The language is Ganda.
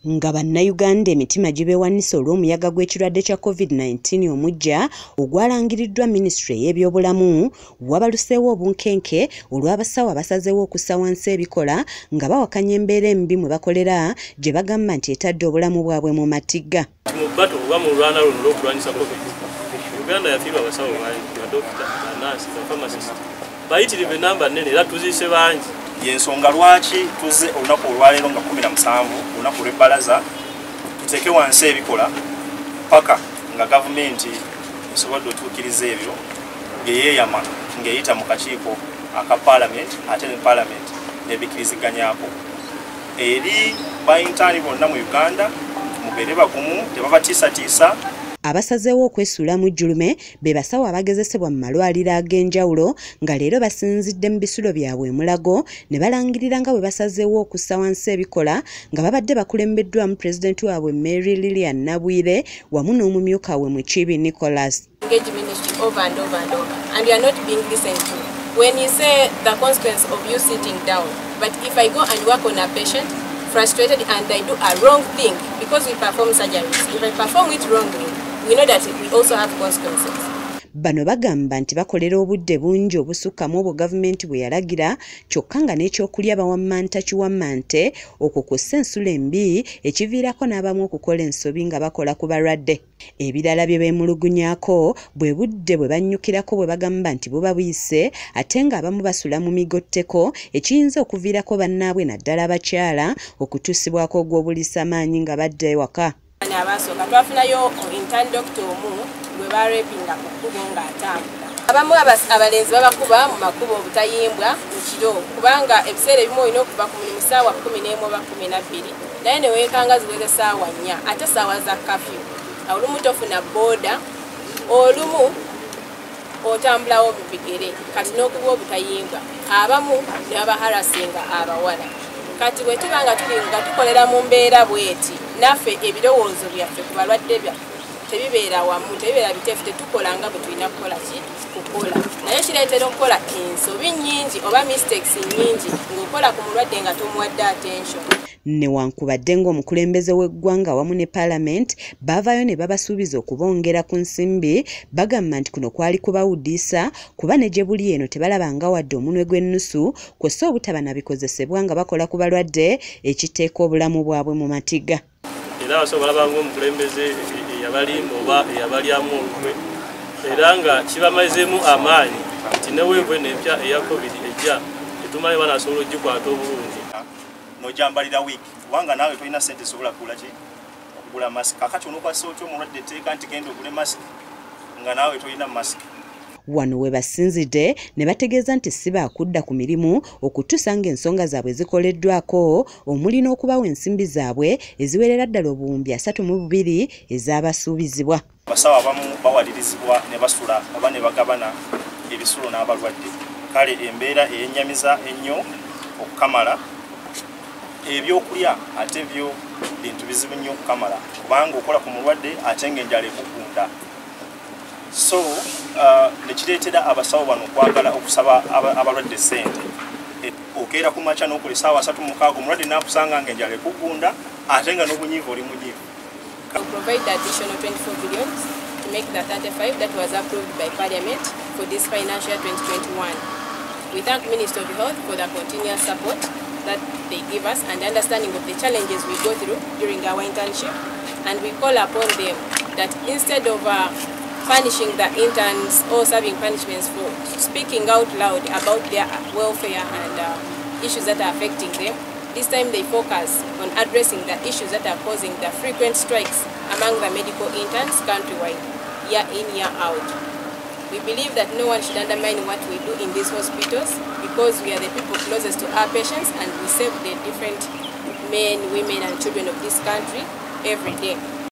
nga bannayuganda emitima gibeewanise olw'omuyaga gw'ekirwadde kya COVID-19 omujja ogwalangiriddwa minisitule y'ebyobulamu, wabaluseewo obunkenke olw'abasawo abasazeewo okussa wansi ebikola nga bawakanya embeera embi mwe bakolera gye bagamba nti etadde obulamu bwabwe mu matigga. Uganda yafiirwa abasawo bangi, badokita, bannansi, bafamasisti. Bayitirivu ennamba nnene era tuziise bangi. Y'ensonga lwaki tuzze olunaku olwaleero nga 17 olunaku lw'ebbalaza tuteeke wansi ebikola paka nga gavumenti esobodde otuukiriza ebyo byeyeeyama ng'eyita mu kakiiko aka paalamenti ate ne paalamenti n'ebikkiriziganyako. Eri bayintaani bonna mu Uganda mubeere bagumu, tebabatiisatiisa. Abasazeewo okwesuula mu jjulume be basawo abagezesebwa mu malwaliro ag'enjawulo nga leero basinzidde mu bisulo byabwe Mulago ne balangirira nga bwe basazeewo okussa wansi ebikola nga babadde bakulembeddwamu pulezidenti waabwe Mary Lilian Nabwire wamu n'omumyuka we Mukiibi Nicholas. When you say the consequence of you sitting down, but if I go and work on a patient, frustrated and I do a wrong thing, because we perform surgeries, if I perform it wrongly, we know that we also have consequences. Bano bagamba nti bakolera obudde bungi obusukkamu obwo gavumenti bwe yalagira kyokka nga n'ekyokulya bawammanta kiwammante okwo kw'ossa ensula embi ekiviirako n'abamu okukola ensobi nga bakola ku balwadde. Ebirala bye beemulugunyako bwe budde bwe bannyukirako bwe bagamba nti buba buyise ate ng'abamu basula mu migotteko ekiyinza okuviirako bannaabwe naddala abakyala okutuusibwako ogw'obuliisamaanyi nga badda ewaka. Abasooka twafunayo intern doctor omu gwe barepinga ku kkubo ng'atambula. Abamu abalenzi babakuba mu makubo obutayimbwa mu kiro kubanga ebiseera ebimu olina okuva ku mulimu ssaawa 11 oba 12 naye ne weekanga ziweze ssaawa 4 ate ssaawa za kafyu. Olumu tofuna booda, olumu otambulawo mu bigere kati n'okuba obutayimbwa. Abamu ne babaharasinga abawala. Kati bwe tuba nga tukolera mu mbeera bweti naffe ebirowoozo byaffe ku balwadde byaffe tebibeera wamu, tebibeera biteefu, tetukola nga bwe tulina kukola kukola. Naye kireetera okukola ensobi nnyingi oba mistakes nnyingi ng'okola ku mulwadde nga tomuwadde attention. Newankubadde ng'omukulembeze w'eggwanga wamu ne paalamenti baavaayo ne babasuubiza okubongera ku nsimbi, bagamba nti kuno kwali kubawuddisa kuba ne gye buli eno tebalabanga wadde omunwe gw'ennusu kw'ossa obutaba na bikozesebwa nga bakola ku balwadde ekiteeka obulamu bwabwe mu matigga. Era abasawo balaba ng'omukulembeze eyabalimba oba eyabalyamu olukwe era nga kibamazeemu amaanyi nti ne weevwe n'empya eya COVID ejja tetumanyi banasobola ogikwata obulungi. Nojambalira wiiki kubanga naawe tolina ssente sobola kugula ki okugula masiki. Kakati onokwasa otya omulwadde etteeka nti genda ogule masiki nga naawe tolina masiki. Wano we basinzidde ne bategeeza nti si baakudda ku mirimu okutuusa ng'ensonga zaabwe zikoleddwako omuli n'okubawa ensimbi zaabwe eziwerera ddala obuwumbi 32 ez'abasuubizibwa. Abasawo abamu bawalirizibwa ne basula oba ne bagabana ebisulo n'abalwadde. Kale embeera eyennyamiza ennyo okukamala ebyokulya ate byo bintu bizibu nnyo okukamala kubanga okola ku mulwadde ate ng'enjala ekukunda. So nekireetera abasawo bano okwagala okusaba abalwadde ssente. Okeera ku makya n'okola essaawa 36 omulwadde n'akusanga ng'enjala ekukunda ate nga n'obunyiivu oli munyiivu. Provide additional 24 billion to make the 35 that was approved by Parliament for this financial year 2021. We thank Minister of Health for the continuous support that they give us and understanding of the challenges we go through during our internship, and we call upon them that instead of punishing the interns or serving punishments for speaking out loud about their welfare and issues that are affecting them, this time they focus on addressing the issues that are causing the frequent strikes among the medical interns countrywide, year in, year out. We believe that no one should undermine what we do in these hospitals because we are the people closest to our patients and we serve the different men, women and children of this country every day.